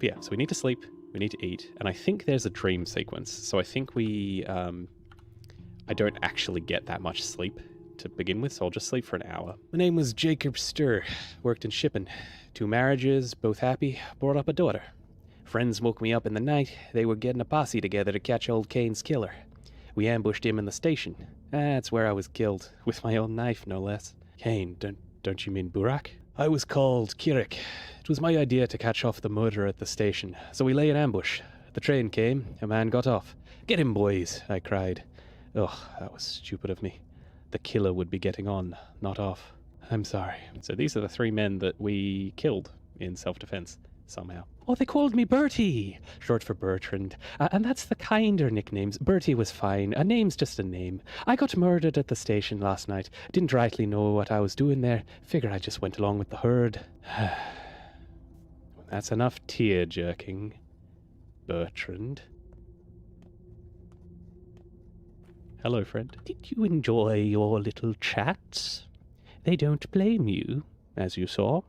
yeah, so we need to sleep, we need to eat, and I think there's a dream sequence. So I think we, I don't actually get that much sleep to begin with, so I'll just sleep for an hour. My name was Jacob Sturr, worked in shipping. 2 marriages, both happy, brought up a daughter. Friends woke me up in the night. They were getting a posse together to catch old Kane's killer. We ambushed him in the station. That's where I was killed, with my own knife, no less. Kane, don't you mean Burakh? I was called Kirik. It was my idea to catch off the murderer at the station, so we lay in ambush. The train came, a man got off. Get him, boys, I cried. Ugh, that was stupid of me. The killer would be getting on, not off. I'm sorry. So these are the 3 men that we killed in self-defense, somehow. Oh, they called me Bertie, short for Bertrand. And that's the kinder nicknames. Bertie was fine. A name's just a name. I got murdered at the station last night. Didn't rightly know what I was doing there. Figure I just went along with the herd. That's enough tear-jerking, Bertrand. Hello, friend. Did you enjoy your little chats? They don't blame you, as you saw.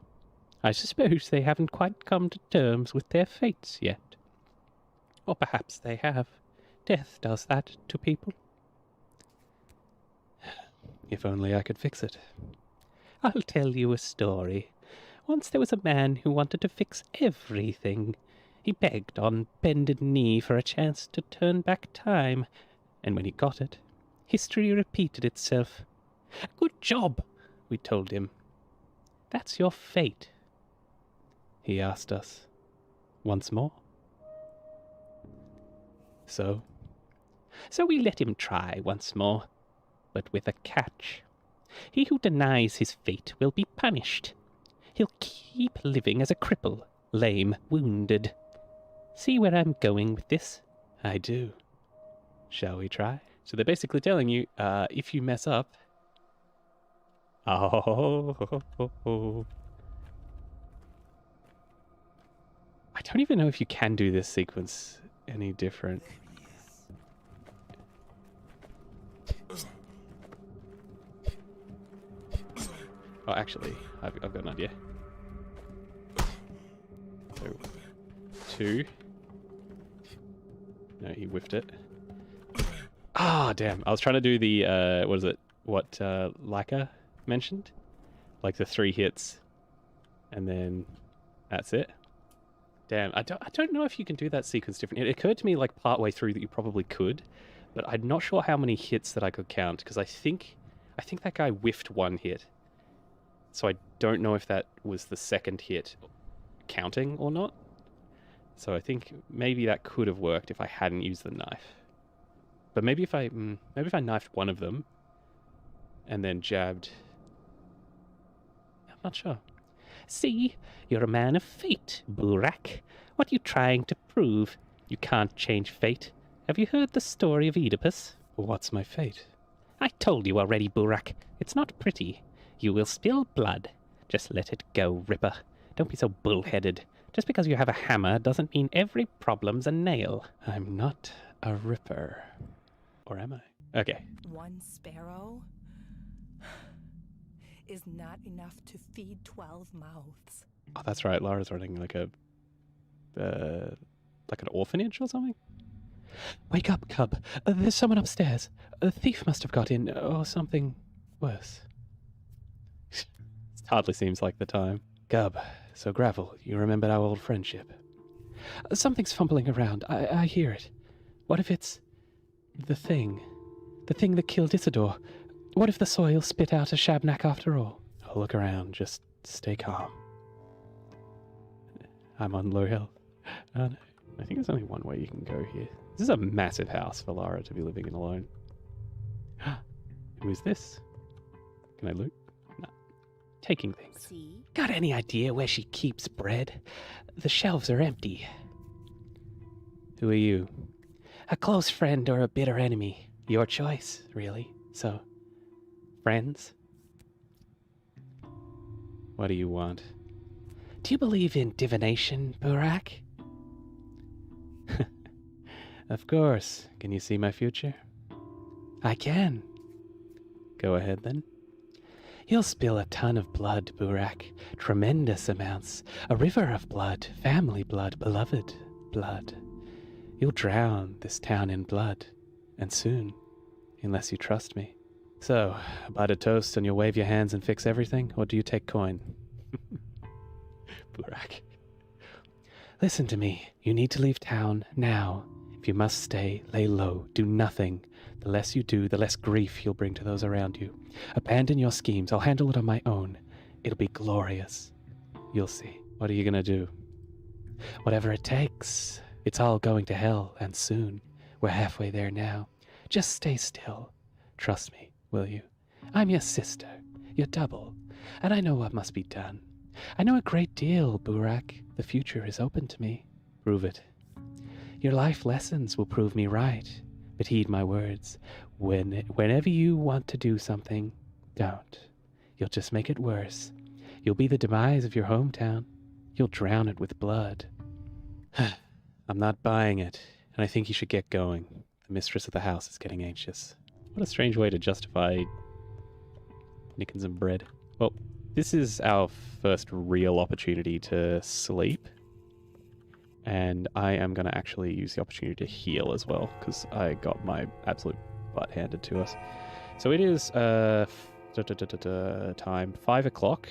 I suppose they haven't quite come to terms with their fates yet. Or perhaps they have. Death does that to people. If only I could fix it. I'll tell you a story. Once there was a man who wanted to fix everything. He begged on bended knee for a chance to turn back time, and when he got it, history repeated itself. Good job, we told him. That's your fate. He asked us once more. So we let him try once more, but with a catch. He who denies his fate will be punished. He'll keep living as a cripple, lame, wounded. See where I'm going with this? I do. Shall we try? So they're basically telling you, if you mess up... Oh. I don't even know if you can do this sequence any different. Oh, actually, I've got an idea. So, 2. No, he whiffed it. Ah, damn. I was trying to do the, what is it? What, Laika mentioned? Like the 3 hits. And then that's it. Damn, I don't know if you can do that sequence different. It occurred to me like partway through that you probably could, but I'm not sure how many hits that I could count, because I think that guy whiffed 1 hit. So I don't know if that was the 2nd hit counting or not. So I think maybe that could have worked if I hadn't used the knife. But maybe if I knifed one of them and then jabbed... I'm not sure. See, you're a man of fate, Burakh. What are you trying to prove? You can't change fate. Have you heard the story of Oedipus? What's my fate? I told you already, Burakh. It's not pretty. You will spill blood. Just let it go, Ripper. Don't be so bullheaded. Just because you have a hammer doesn't mean every problem's a nail. I'm not a Ripper. Or am I? Okay. 1 sparrow is not enough to feed 12 mouths. Oh, that's right. Lara's running like an orphanage or something. Wake up, cub. There's someone upstairs. A thief must have got in, or something worse. It hardly seems like the time. Cub, so Gravel, you remembered our old friendship. Something's fumbling around. I hear it. What if it's the thing? The thing that killed Isidore? What if the soil spit out a Shabnak after all? I'll look around. Just stay calm. I'm on low health. No. I think there's only one way you can go here. This is a massive house for Lara to be living in alone. Who is this? Can I loot? No. Taking things. See? Got any idea where she keeps bread? The shelves are empty. Who are you? A close friend or a bitter enemy? Your choice, really. So, friends? What do you want? Do you believe in divination, Burakh? Of course. Can you see my future? I can. Go ahead, then. You'll spill a ton of blood, Burakh. Tremendous amounts. A river of blood. Family blood. Beloved blood. You'll drown this town in blood. And soon. Unless you trust me. So, bite a toast and you'll wave your hands and fix everything? Or do you take coin? Burakh. Listen to me. You need to leave town now. If you must stay, lay low. Do nothing. The less you do, the less grief you'll bring to those around you. Abandon your schemes. I'll handle it on my own. It'll be glorious. You'll see. What are you gonna do? Whatever it takes. It's all going to hell, and soon. We're halfway there now. Just stay still. Trust me, will you? I'm your sister, your double, and I know what must be done. I know a great deal, Burakh. The future is open to me. Prove it. Your life lessons will prove me right. But heed my words. Whenever you want to do something, don't. You'll just make it worse. You'll be the demise of your hometown. You'll drown it with blood. I'm not buying it, and I think you should get going. The mistress of the house is getting anxious. What a strange way to justify nicking some bread. Well, this is our first real opportunity to sleep. And I am going to actually use the opportunity to heal as well, because I got my absolute butt handed to us. So it is time 5 o'clock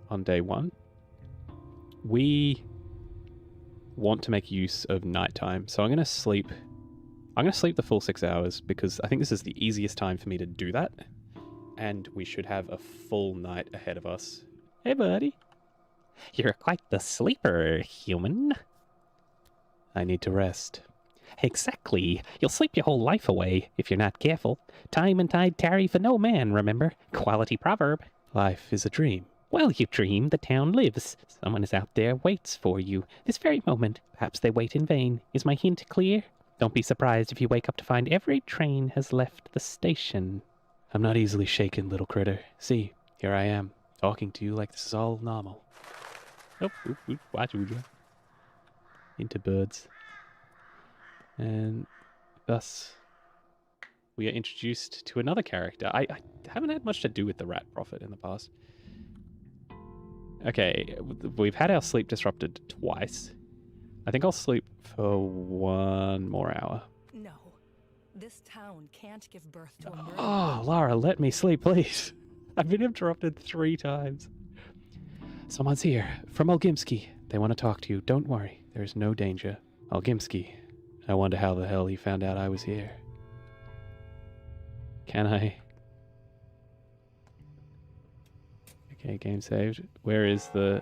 on day 1. We want to make use of nighttime, so I'm going to sleep. I'm going to sleep the full 6 hours because I think this is the easiest time for me to do that. And we should have a full night ahead of us. Hey, buddy. You're quite the sleeper, human. I need to rest. Exactly. You'll sleep your whole life away if you're not careful. Time and tide tarry for no man, remember? Quality proverb. Life is a dream. Well, you dream, the town lives. Someone is out there, waits for you. This very moment. Perhaps they wait in vain. Is my hint clear? Don't be surprised if you wake up to find every train has left the station. I'm not easily shaken, little critter. See, here I am, talking to you like this is all normal. Watch you. Into birds. And thus, we are introduced to another character. I haven't had much to do with the rat prophet in the past. Okay, we've had our sleep disrupted twice. I think I'll sleep for 1 more hour. No. This town can't give birth to a murderer. Oh, Lara, let me sleep, please. I've been interrupted 3 times. Someone's here. From Olgimsky. They want to talk to you. Don't worry. There's no danger. Olgimsky. I wonder how the hell he found out I was here. Can I? Okay, game saved. Where is the...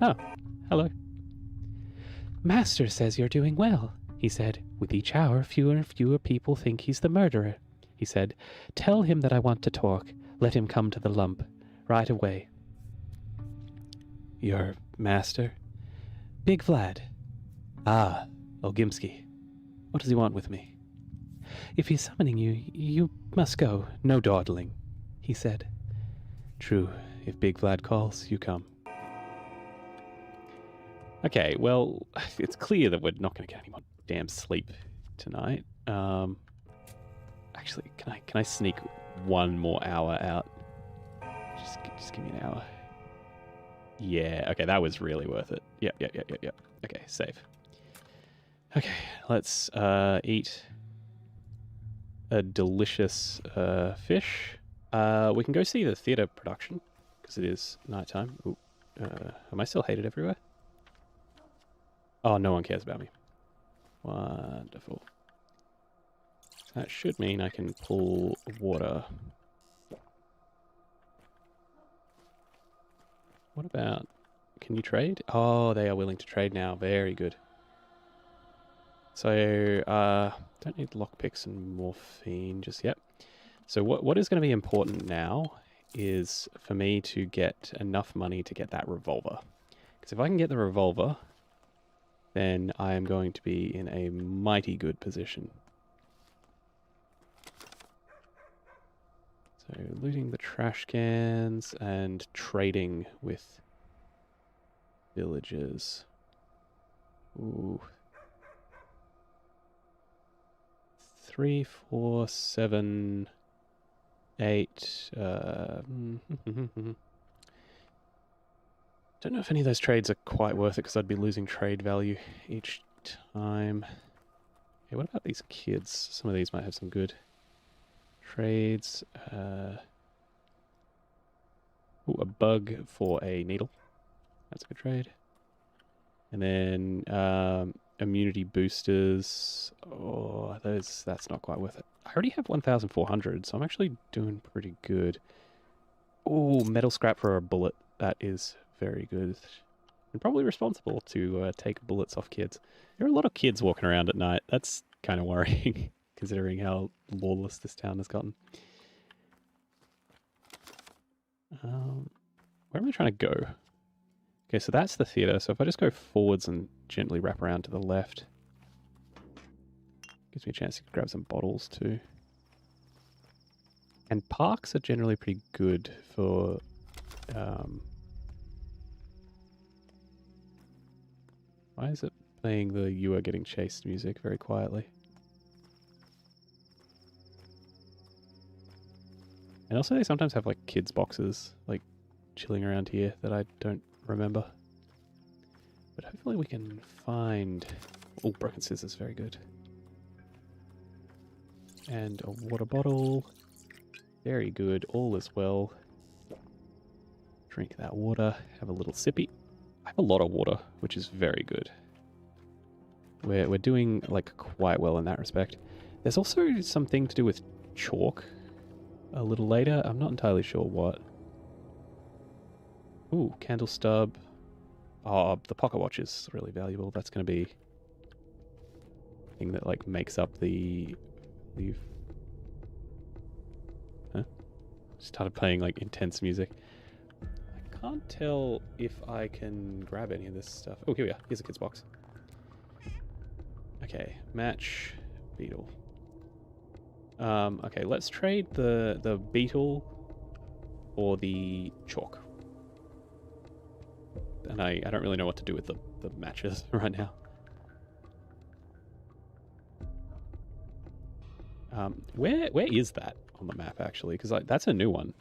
Oh, hello. Master says you're doing well, he said. With each hour, fewer and fewer people think he's the murderer. He said, tell him that I want to talk. Let him come to the lump. Right away. Your master? Big Vlad. Ah, Olgimsky. What does he want with me? If he's summoning you, you must go. No dawdling, he said. True. If Big Vlad calls, you come. Okay, well, it's clear that we're not going to get any more damn sleep tonight. Actually, can I sneak 1 more hour out? Just give me an hour. Yeah, okay, that was really worth it. Yep. Okay, save. Okay, let's eat a delicious fish. We can go see the theatre production, because it is nighttime. Ooh, am I still hated everywhere? Oh, no one cares about me. Wonderful. That should mean I can pull water. What about... Can you trade? Oh, they are willing to trade now. Very good. So, don't need lockpicks and morphine just yet. So what is going to be important now is for me to get enough money to get that revolver. Because if I can get the revolver, then I am going to be in a mighty good position. So looting the trash cans and trading with villagers. Ooh. 3, 4, 7, 8. Don't know if any of those trades are quite worth it because I'd be losing trade value each time. Okay, what about these kids? Some of these might have some good trades. Ooh, a bug for a needle. That's a good trade. And then immunity boosters. Oh, that's not quite worth it. I already have 1,400, so I'm actually doing pretty good. Oh, metal scrap for a bullet. That is very good. And probably responsible to take bullets off kids. There are a lot of kids walking around at night. That's kind of worrying, considering how lawless this town has gotten. Where am I trying to go? Okay, so that's the theatre. So if I just go forwards and gently wrap around to the left, gives me a chance to grab some bottles too. And parks are generally pretty good for... why is it playing the "You Are Getting Chased" music very quietly? And also they sometimes have like kids boxes like chilling around here that I don't remember. But hopefully we can find... Oh, broken scissors, very good. And a water bottle. Very good, all is well. Drink that water, have a little sippy. I have a lot of water, which is very good. We're doing like quite well in that respect. There's also something to do with chalk a little later. I'm not entirely sure what. Ooh, candle stub. Oh, the pocket watch is really valuable. That's going to be the thing that like makes up the... Huh? Started playing like intense music. I can't tell if I can grab any of this stuff. Oh, here we are. Here's a kid's box. Okay, match beetle. Okay, let's trade the beetle or the chalk. And I don't really know what to do with the matches right now. Where is that on the map actually? Because that's a new one.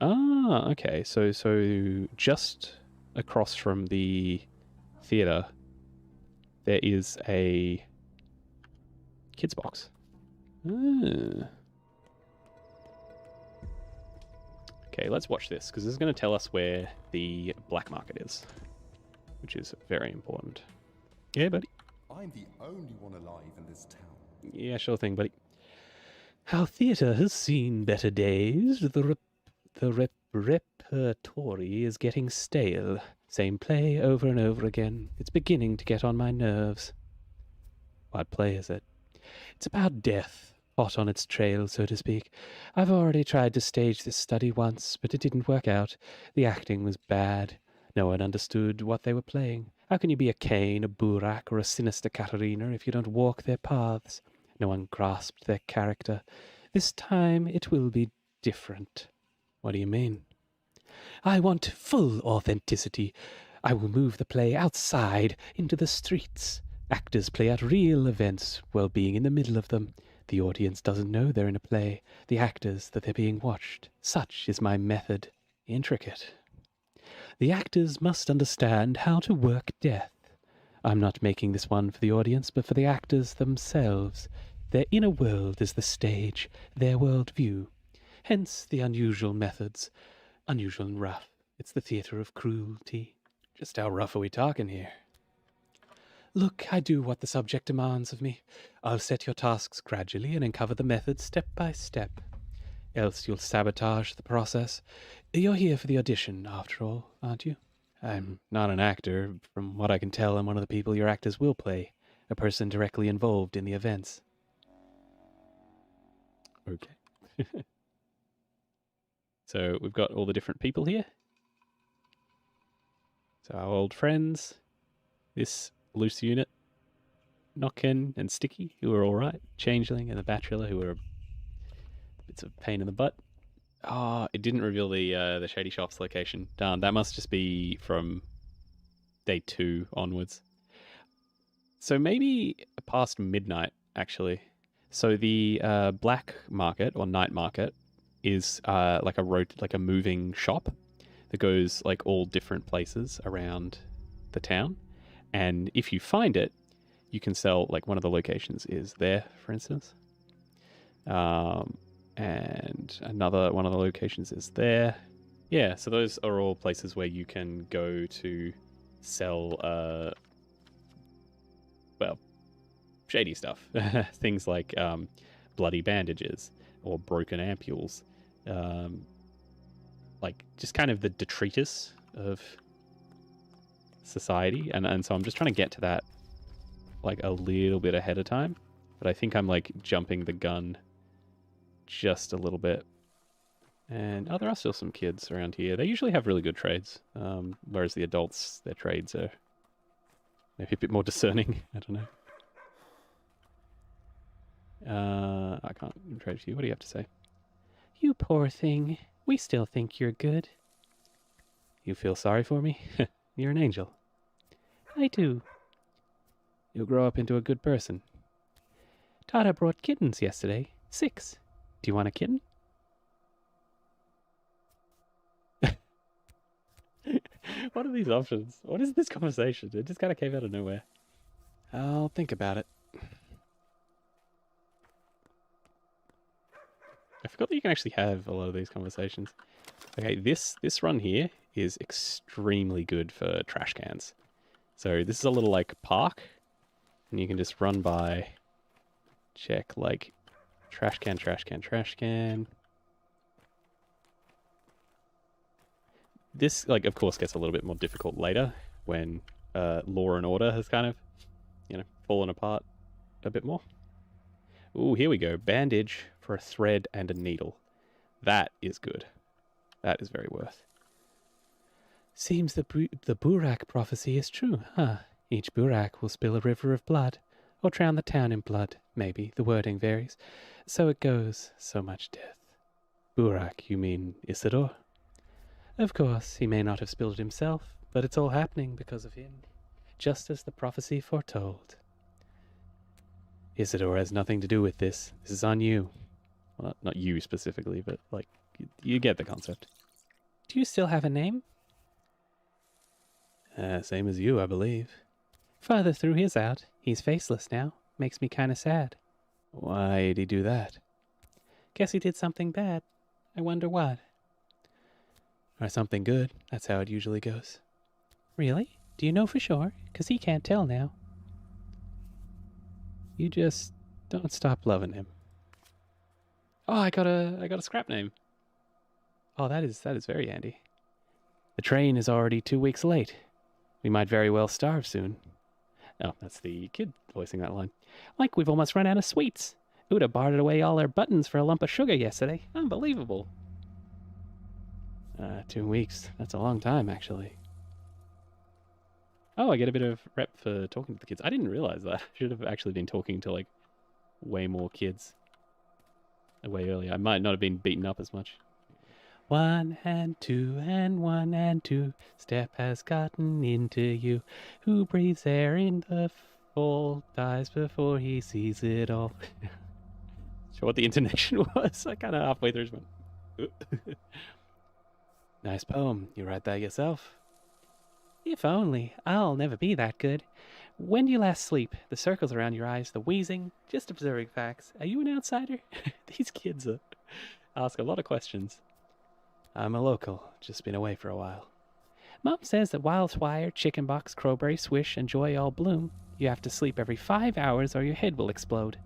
Ah, okay. So just across from the theatre, there is a kids box. Ah. Okay, let's watch this, because this is going to tell us where the black market is, which is very important. Yeah, buddy. I'm the only one alive in this town. Yeah, sure thing, buddy. Our theatre has seen better days. The repertory is getting stale. Same play over and over again. It's beginning to get on my nerves. What play is it? It's about death. Hot on its trail, so to speak. I've already tried to stage this study once, but it didn't work out. The acting was bad. No one understood what they were playing. How can you be a Cain, a Burakh, or a sinister Katarina if you don't walk their paths? No one grasped their character. This time it will be different. What do you mean? I want full authenticity. I will move the play outside, into the streets. Actors play out real events while being in the middle of them. The audience doesn't know they're in a play. The actors that they're being watched. Such is my method. Intricate. The actors must understand how to work death. I'm not making this one for the audience, but for the actors themselves. Their inner world is the stage, their world view. Hence the unusual methods. Unusual and rough. It's the theatre of cruelty. Just how rough are we talking here? Look, I do what the subject demands of me. I'll set your tasks gradually and uncover the method step by step. Else you'll sabotage the process. You're here for the audition, after all, aren't you? I'm not an actor. From what I can tell, I'm one of the people your actors will play. A person directly involved in the events. Okay. So we've got all the different people here. So our old friends. This loose unit. Nokken and Sticky, who are alright. Changeling and the Bachelor, who are bits of pain in the butt. Ah, it didn't reveal the Shady Shops location. Darn, that must just be from day 2 onwards. So maybe past midnight, actually. So the black market or night market is like a moving shop that goes like all different places around the town, and if you find it, you can sell. Like one of the locations is there, for instance, and another one of the locations is there. Yeah, so those are all places where you can go to sell, well, shady stuff. Things like bloody bandages or broken ampules. Like just kind of the detritus of society. And so I'm just trying to get to that like a little bit ahead of time. But I think I'm like jumping the gun just a little bit. And there are still some kids around here. They usually have really good trades, whereas the adults, their trades are maybe a bit more discerning. I don't know. I can't even trade with you. What do you have to say? You poor thing. We still think you're good. You feel sorry for me? You're an angel. I do. You'll grow up into a good person. Tata brought kittens yesterday. 6. Do you want a kitten? What are these options? What is this conversation? It just kind of came out of nowhere. I'll think about it. I forgot that you can actually have a lot of these conversations. Okay, this run here is extremely good for trash cans. So this is a little like park, and you can just run by, check like trash can, trash can, trash can. This, like, of course, gets a little bit more difficult later when law and order has kind of, fallen apart a bit more. Ooh, here we go. Bandage for a thread and a needle. That is good. That is very worth. Seems the Burakh prophecy is true, huh? Each Burakh will spill a river of blood, or drown the town in blood, maybe. The wording varies. So it goes. So much death. Burakh, you mean Isidore? Of course, he may not have spilled it himself, but it's all happening because of him, just as the prophecy foretold. Isidore has nothing to do with this. This is on you. Well, not you specifically, but, like, you get the concept. Do you still have a name? Same as you, I believe. Father threw his out. He's faceless now. Makes me kind of sad. Why'd he do that? Guess he did something bad. I wonder what. Or something good. That's how it usually goes. Really? Do you know for sure? 'Cause he can't tell now. You just don't stop loving him. Oh, I got a scrap name. Oh, that is very handy. The train is already 2 weeks late. We might very well starve soon. Oh, that's the kid voicing that line. Like we've almost run out of sweets. Uda bartered away all our buttons for a lump of sugar yesterday. Unbelievable. 2 weeks. That's a long time, actually. Oh, I get a bit of rep for talking to the kids. I didn't realize that. I should have actually been talking to, like, way more kids. Way earlier. I might not have been beaten up as much. 1 and 2 and 1 and 2. Step has gotten into you. Who breathes air in the fall dies before he sees it all. Sure what the intonation was. I kind of halfway through just went... Nice poem. You write that yourself? If only. I'll never be that good. When do you last sleep? The circles around your eyes, the wheezing, just observing facts. Are you an outsider? These kids ask a lot of questions. I'm a local. Just been away for a while. Mom says that wildfire, chicken box, crowberry, swish, and joy all bloom. You have to sleep every 5 hours or your head will explode.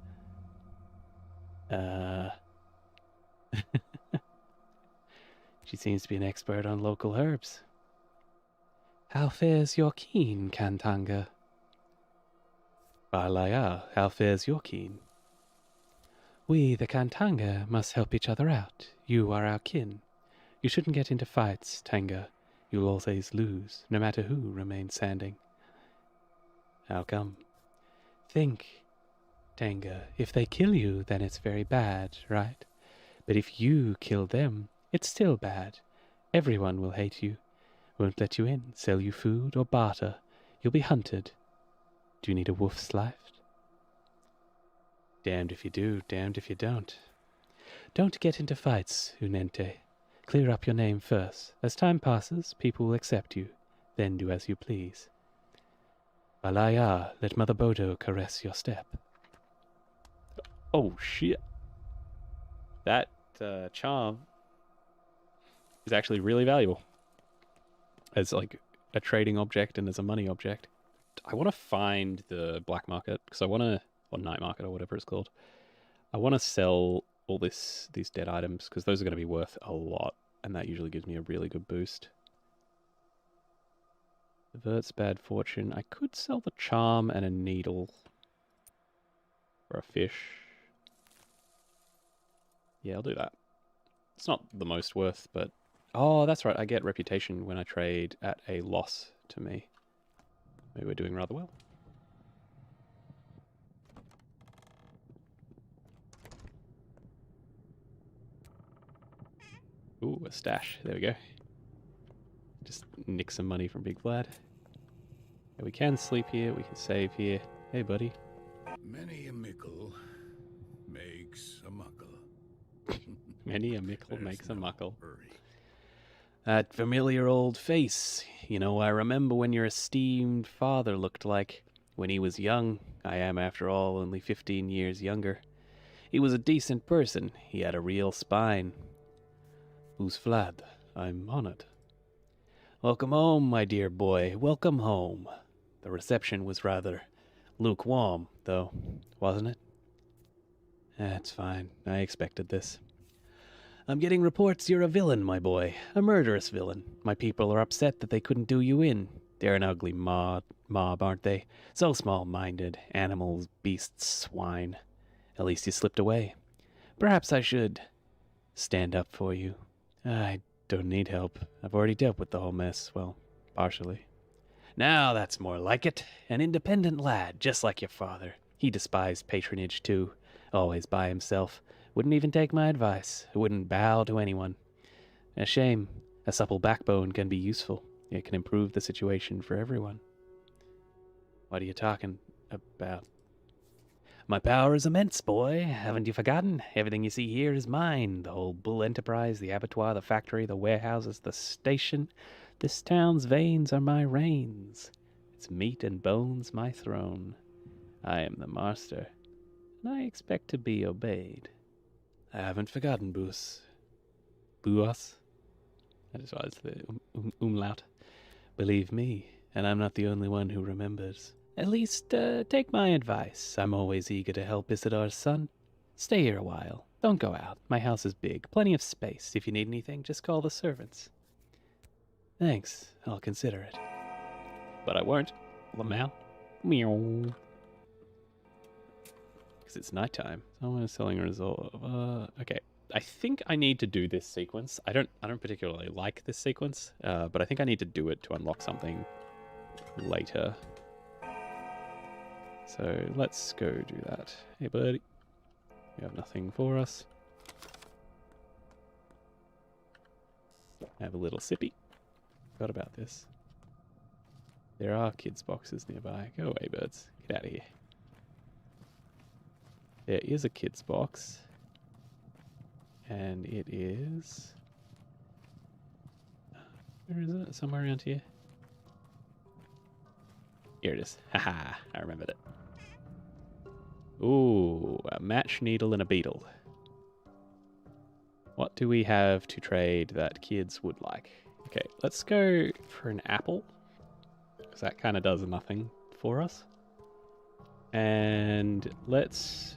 She seems to be an expert on local herbs. How fares your keen, Kantanga? Balaya, how fares your keen? We, the Kantanga, must help each other out. You are our kin. You shouldn't get into fights, Tanga. You'll always lose, no matter who remains standing. How come? Think, Tanga. If they kill you, then it's very bad, right? But if you kill them, it's still bad. Everyone will hate you. Won't let you in, sell you food or barter. You'll be hunted. Do you need a wolf's life? Damned if you do, damned if you don't. Don't get into fights, Unente. Clear up your name first. As time passes, people will accept you. Then do as you please. Balaya, let Mother Bodo caress your step. Oh, shit. That charm is actually really valuable. As, like, a trading object and as a money object. I want to find the black market, because I want to... or night market, or whatever it's called. I want to sell all these dead items, because those are going to be worth a lot, and that usually gives me a really good boost. Averts bad fortune. I could sell the charm and a needle. Or a fish. Yeah, I'll do that. It's not the most worth, but... oh, that's right, I get reputation when I trade at a loss to me. Maybe we're doing rather well. Ooh, a stash. There we go. Just nick some money from Big Vlad. Yeah, we can sleep here, we can save here. Hey, buddy. Many a mickle makes a muckle. Many a mickle makes a no muckle. hurry. That familiar old face. You know, I remember when your esteemed father looked like when he was young. I am, after all, only 15 years younger. He was a decent person. He had a real spine. Who's Vlad? I'm honored. Welcome home, my dear boy. Welcome home. The reception was rather lukewarm, though, wasn't it? That's fine. I expected this. I'm getting reports you're a villain, my boy. A murderous villain. My people are upset that they couldn't do you in. They're an ugly mob, aren't they? So small-minded. Animals, beasts, swine. At least you slipped away. Perhaps I should stand up for you. I don't need help. I've already dealt with the whole mess. Well, partially. Now that's more like it. An independent lad, just like your father. He despised patronage, too. Always by himself. Wouldn't even take my advice. Wouldn't bow to anyone. A shame. A supple backbone can be useful. It can improve the situation for everyone. What are you talking about? My power is immense, boy. Haven't you forgotten? Everything you see here is mine. The whole bull enterprise, the abattoir, the factory, the warehouses, the station. This town's veins are my reins. Its meat and bones my throne. I am the master, and I expect to be obeyed. I haven't forgotten, Boos. Buos? I just realized the umlaut. Believe me, and I'm not the only one who remembers. At least, take my advice. I'm always eager to help Isidore's son. Stay here a while. Don't go out. My house is big. Plenty of space. If you need anything, just call the servants. Thanks. I'll consider it. But I won't. Lamau. Meow. Because it's nighttime. Someone is selling a result. Okay. I think I need to do this sequence. I don't particularly like this sequence, but I think I need to do it to unlock something later. So let's go do that. Hey, buddy. You have nothing for us. Have a little sippy. Forgot about this. There are kids' boxes nearby. Go away, birds. Get out of here. There is a kids' box. And it is... where is it? Somewhere around here? Here it is. Haha, I remembered it. Ooh, a match needle and a beetle. What do we have to trade that kids would like? Okay, let's go for an apple. Because that kind of does nothing for us. And let's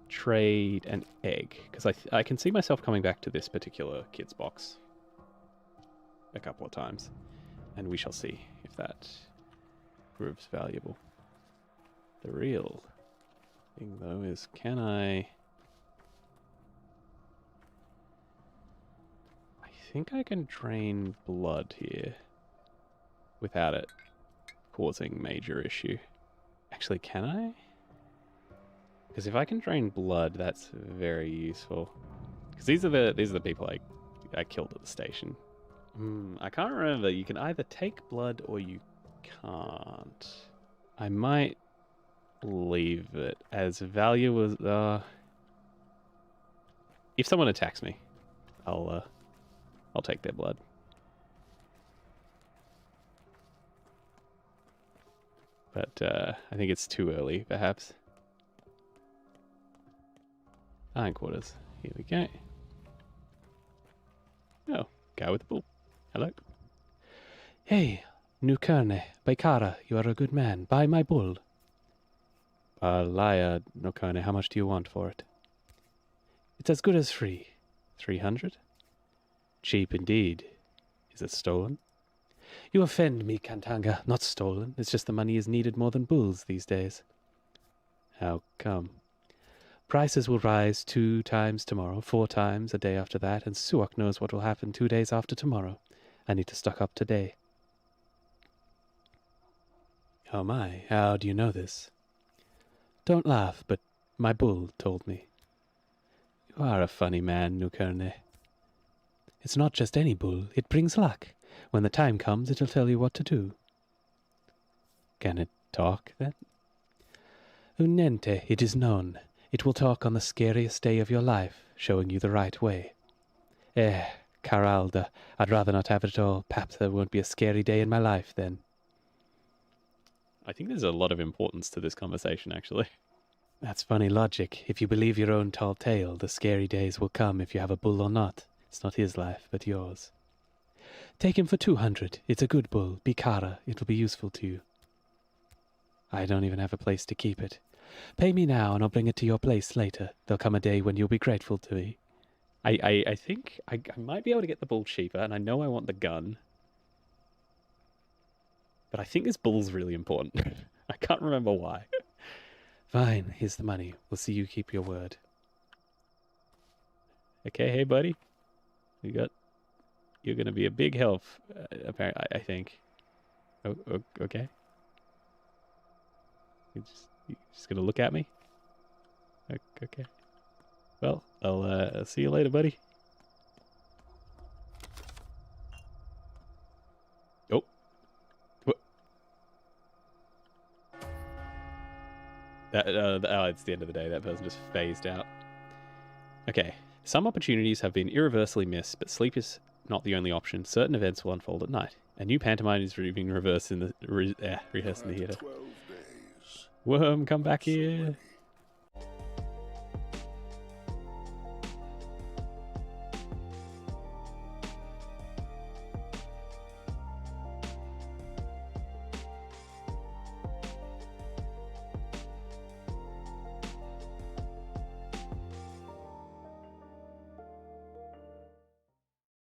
trade an egg. Because I can see myself coming back to this particular kids box a couple of times. And we shall see if that proves valuable. The real thing, though, is can I think I can drain blood here without it causing major issue. Actually, can I? Because if I can drain blood, that's very useful. Because these are the people I killed at the station. I can't remember. You can either take blood or you can't. I might leave it as value as if someone attacks me, I'll take their blood. But I think it's too early, perhaps. Iron quarters. Here we go. Oh, guy with the bull. Hello. Hey, Nukerne, Baikara, you are a good man. Buy my bull. Laya, Nukerne, how much do you want for it? It's as good as free. 300? Cheap indeed. Is it stolen? You offend me, Kantanga. Not stolen. It's just the money is needed more than bulls these days. How come? Prices will rise 2 times tomorrow, 4 times a day after that, and Suak knows what will happen 2 days after tomorrow. I need to stock up today. Oh my, how do you know this? Don't laugh, but my bull told me. You are a funny man, Nukerne. It's not just any bull, it brings luck. When the time comes, it'll tell you what to do. Can it talk, then? Unente, it is known. It will talk on the scariest day of your life, showing you the right way. Caralda, I'd rather not have it at all. Perhaps there won't be a scary day in my life, then. I think there's a lot of importance to this conversation, actually. That's funny logic. If you believe your own tall tale, the scary days will come if you have a bull or not. It's not his life, but yours. Take him for 200. It's a good bull. Bikara. It'll be useful to you. I don't even have a place to keep it. Pay me now, and I'll bring it to your place later. There'll come a day when you'll be grateful to me. I think I might be able to get the bull cheaper, and I know I want the gun. But I think this bull's really important. I can't remember why. Fine, here's the money. We'll see you keep your word. Okay, hey buddy. You're gonna be a big help, apparently, I think. Oh, okay. You're just gonna look at me? Okay. Well, I'll see you later, buddy. Oh. What? It's the end of the day. That person just phased out. Okay. Some opportunities have been irreversibly missed, but sleep is not the only option. Certain events will unfold at night. A new pantomime is being rehearsed in the theater. Worm, come back here.